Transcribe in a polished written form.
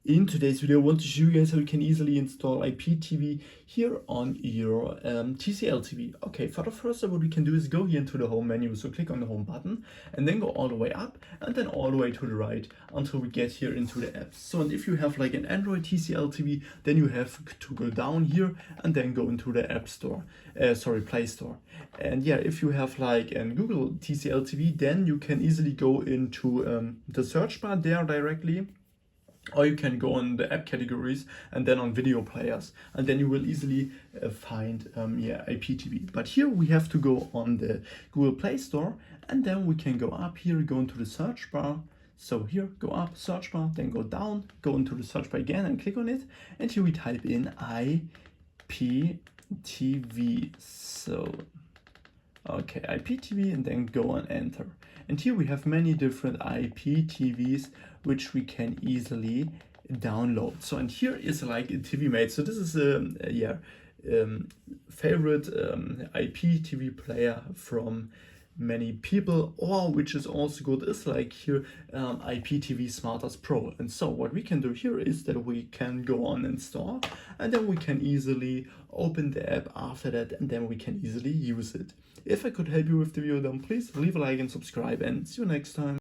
In today's video, I want to show you guys how you can easily install IPTV here on your TCL TV. Okay, for the first step, what we can do is go here into the home menu. So click on the home button and then go all the way up and then all the way to the right until we get here into the apps. So, and if you have like an Android TCL TV, then you have to go down here and then go into the App Store, Play Store. And yeah, if you have like a Google TCL TV, then you can easily go into the search bar there directly. Or you can go on the app categories and then on video players, and then you will easily find IPTV. But here we have to go on the Google Play Store, and then we can go up here, go into the search bar. So here, go up, search bar, then go down, go into the search bar again and click on it. And here we type in IPTV. So okay, IPTV, and then go on enter. And here we have many different IPTVs which we can easily download. So, and here is like a TV Mate. So this is a favorite IPTV player from many people, or which is also good is like here IPTV Smartest Pro. And so what we can do here is that we can go on install, and then we can easily open the app after that, and then we can easily use it. If I could help you with the video, then please leave a like and subscribe, and see you next time.